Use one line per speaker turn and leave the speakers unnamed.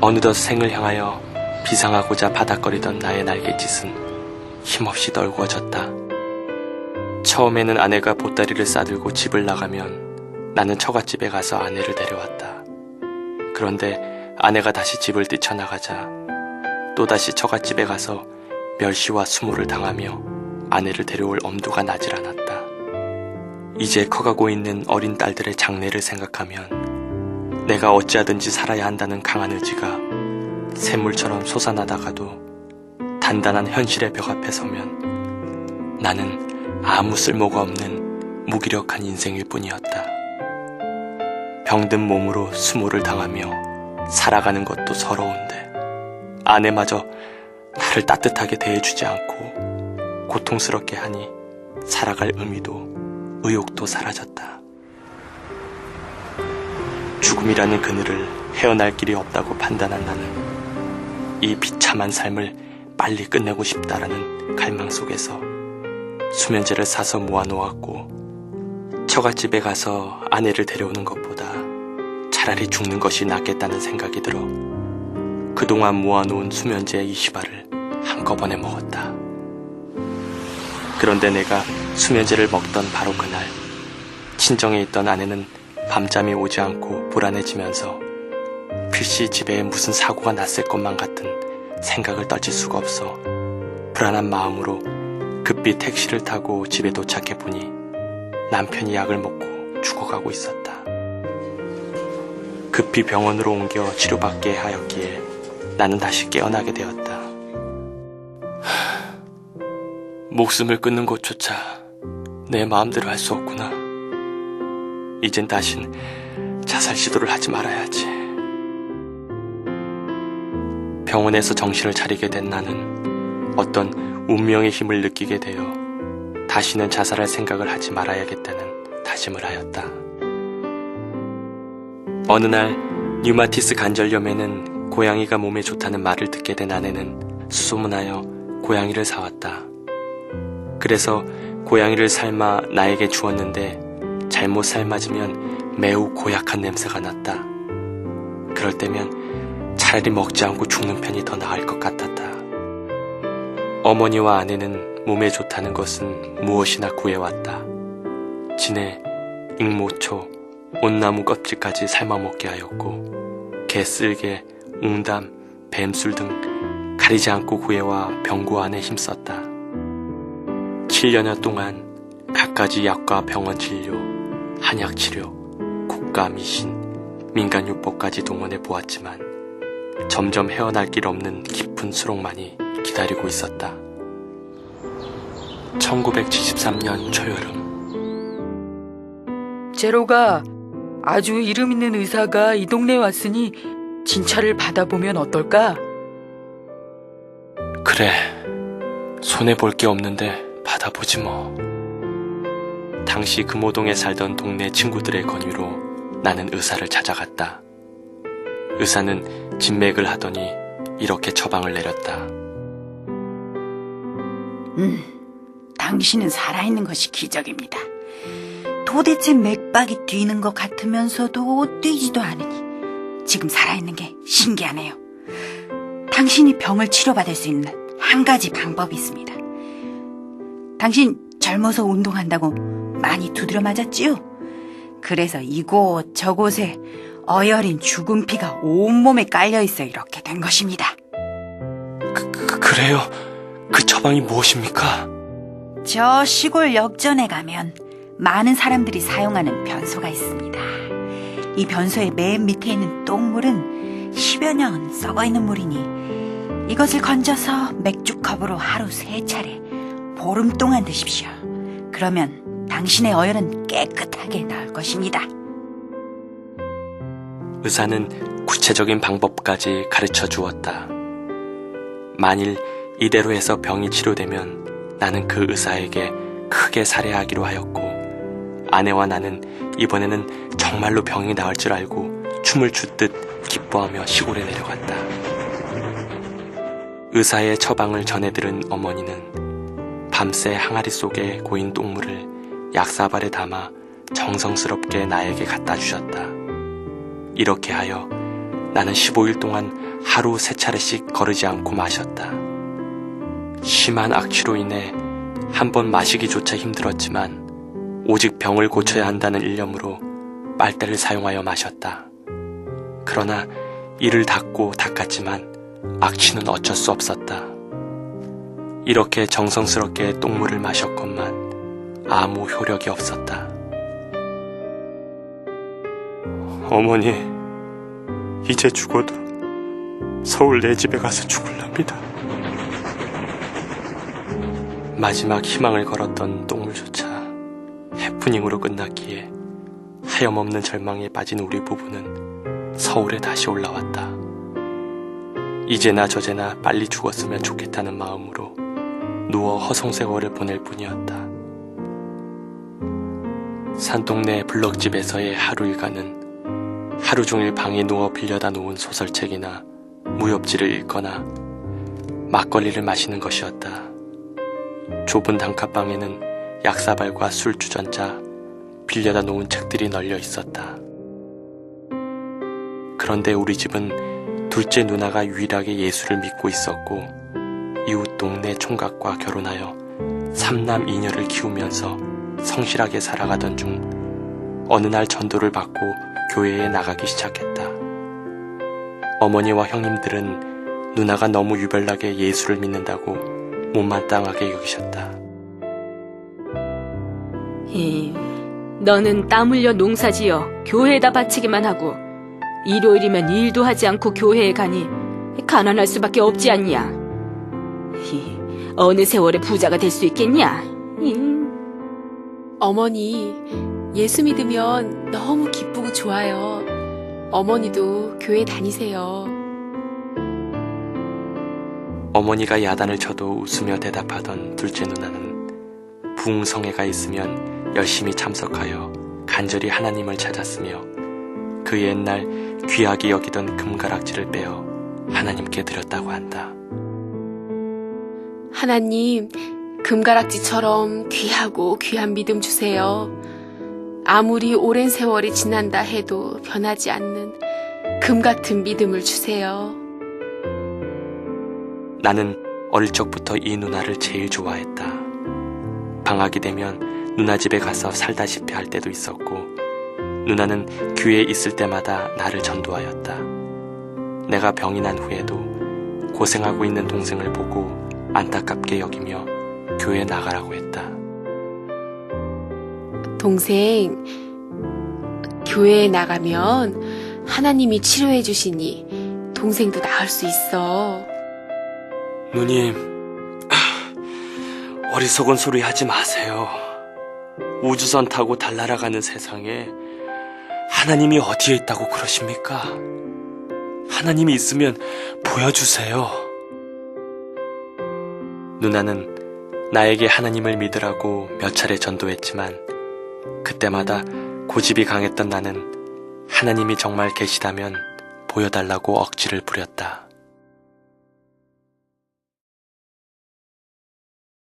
어느덧 생을 향하여 비상하고자 바닥거리던 나의 날갯짓은 힘없이 널구어졌다. 처음에는 아내가 보따리를 싸들고 집을 나가면 나는 처갓집에 가서 아내를 데려왔다. 그런데 아내가 다시 집을 뛰쳐나가자 또다시 처갓집에 가서 멸시와 수모를 당하며 아내를 데려올 엄두가 나질 않았다. 이제 커가고 있는 어린 딸들의 장래를 생각하면 내가 어찌하든지 살아야 한다는 강한 의지가 샘물처럼 솟아나다가도 단단한 현실의 벽 앞에 서면 나는 아무 쓸모가 없는 무기력한 인생일 뿐이었다. 병든 몸으로 수모를 당하며 살아가는 것도 서러운데 아내마저 나를 따뜻하게 대해주지 않고 고통스럽게 하니 살아갈 의미도 의욕도 사라졌다. 죽음이라는 그늘을 헤어날 길이 없다고 판단한 나는 이 비참한 삶을 빨리 끝내고 싶다라는 갈망 속에서 수면제를 사서 모아놓았고 처갓집에 가서 아내를 데려오는 것보다 차라리 죽는 것이 낫겠다는 생각이 들어 그동안 모아놓은 수면제 20알을 한꺼번에 먹었다. 그런데 내가 수면제를 먹던 바로 그날 친정에 있던 아내는 밤잠이 오지 않고 불안해지면서 필시 집에 무슨 사고가 났을 것만 같은 생각을 떨칠 수가 없어 불안한 마음으로 급히 택시를 타고 집에 도착해보니 남편이 약을 먹고 죽어가고 있었다. 급히 병원으로 옮겨 치료받게 하였기에 나는 다시 깨어나게 되었다. 목숨을 끊는 것조차 내 마음대로 할 수 없구나. 이젠 다신 자살 시도를 하지 말아야지. 병원에서 정신을 차리게 된 나는 어떤 운명의 힘을 느끼게 되어 다시는 자살할 생각을 하지 말아야겠다는 다짐을 하였다. 어느 날 류마티스 관절염에는 고양이가 몸에 좋다는 말을 듣게 된 아내는 수소문하여 고양이를 사왔다. 그래서 고양이를 삶아 나에게 주었는데 잘못 삶아지면 매우 고약한 냄새가 났다. 그럴 때면 차라리 먹지 않고 죽는 편이 더 나을 것 같았다. 어머니와 아내는 몸에 좋다는 것은 무엇이나 구해왔다. 진해, 익모초, 온나무 껍질까지 삶아먹게 하였고 개쓸개, 웅담, 뱀술 등 가리지 않고 구해와 병고 안에 힘썼다. 7여여 동안 갖가지 약과 병원 진료, 한약 치료, 국가 미신, 민간요법까지 동원해 보았지만 점점 헤어날 길 없는 깊은 수록만이 기다리고 있었다. 1973년 초여름.
제로가 아주 이름 있는 의사가 이 동네에 왔으니 진찰을 받아보면 어떨까?
그래, 손해볼 게 없는데 받아보지 뭐. 당시 금호동에 살던 동네 친구들의 권유로 나는 의사를 찾아갔다. 의사는 진맥을 하더니 이렇게 처방을 내렸다.
당신은 살아있는 것이 기적입니다. 도대체 맥박이 뛰는 것 같으면서도 뛰지도 않으니 지금 살아있는 게 신기하네요. 당신이 병을 치료받을 수 있는 한 가지 방법이 있습니다. 당신 젊어서 운동한다고 많이 두드려 맞았지요? 그래서 이곳 저곳에 어여린 죽은 피가 온몸에 깔려있어 이렇게 된 것입니다.
그래요? 그 처방이 무엇입니까?
저 시골 역전에 가면 많은 사람들이 사용하는 변소가 있습니다. 이 변소의 맨 밑에 있는 똥물은 10여 년 썩어있는 물이니 이것을 건져서 맥주컵으로 하루 3차례 보름 동안 드십시오. 그러면 당신의 어혈은 깨끗하게 나을 것입니다.
의사는 구체적인 방법까지 가르쳐 주었다. 만일 이대로 해서 병이 치료되면 나는 그 의사에게 크게 살해하기로 하였고 아내와 나는 이번에는 정말로 병이 나을 줄 알고 춤을 추듯 기뻐하며 시골에 내려갔다. 의사의 처방을 전해들은 어머니는 밤새 항아리 속에 고인 똥물을 약사발에 담아 정성스럽게 나에게 갖다 주셨다. 이렇게 하여 나는 15일 동안 하루 3차례씩 거르지 않고 마셨다. 심한 악취로 인해 한 번 마시기조차 힘들었지만 오직 병을 고쳐야 한다는 일념으로 빨대를 사용하여 마셨다. 그러나 이를 닦고 닦았지만 악취는 어쩔 수 없었다. 이렇게 정성스럽게 똥물을 마셨건만 아무 효력이 없었다. 어머니, 이제 죽어도 서울 내 집에 가서 죽을랍니다. 마지막 희망을 걸었던 똥물조차 해프닝으로 끝났기에 하염없는 절망에 빠진 우리 부부는 서울에 다시 올라왔다. 이제나 저제나 빨리 죽었으면 좋겠다는 마음으로 누워 허송세월을 보낼 뿐이었다. 산동네 블럭집에서의 하루 일과는 하루 종일 방에 누워 빌려다 놓은 소설책이나 무협지를 읽거나 막걸리를 마시는 것이었다. 좁은 단칸방에는 약사발과 술 주전자, 빌려다 놓은 책들이 널려 있었다. 그런데 우리 집은 둘째 누나가 유일하게 예수를 믿고 있었고 이웃 동네 총각과 결혼하여 3남 2녀를 키우면서 성실하게 살아가던 중 어느 날 전도를 받고 교회에 나가기 시작했다. 어머니와 형님들은 누나가 너무 유별나게 예수를 믿는다고 못마땅하게 여기셨다.
너는 땀 흘려 농사지어 교회에다 바치기만 하고 일요일이면 일도 하지 않고 교회에 가니 가난할 수밖에 없지 않냐. 어느 세월에 부자가 될 수 있겠냐.
어머니, 예수 믿으면 너무 기쁘고 좋아요. 어머니도 교회 다니세요.
어머니가 야단을 쳐도 웃으며 대답하던 둘째 누나는 부흥성회가 있으면 열심히 참석하여 간절히 하나님을 찾았으며 그 옛날 귀하게 여기던 금가락지를 빼어 하나님께 드렸다고 한다.
하나님, 금가락지처럼 귀하고 귀한 믿음 주세요. 아무리 오랜 세월이 지난다 해도 변하지 않는 금 같은 믿음을 주세요.
나는 어릴 적부터 이 누나를 제일 좋아했다. 방학이 되면 누나 집에 가서 살다시피 할 때도 있었고 누나는 교회에 있을 때마다 나를 전도하였다. 내가 병이 난 후에도 고생하고 있는 동생을 보고 안타깝게 여기며 교회에 나가라고 했다.
동생, 교회에 나가면 하나님이 치료해 주시니 동생도 나을 수 있어.
누님, 어리석은 소리 하지 마세요. 우주선 타고 달 날아가는 세상에 하나님이 어디에 있다고 그러십니까? 하나님이 있으면 보여주세요. 누나는 나에게 하나님을 믿으라고 몇 차례 전도했지만 그때마다 고집이 강했던 나는 하나님이 정말 계시다면 보여달라고 억지를 부렸다.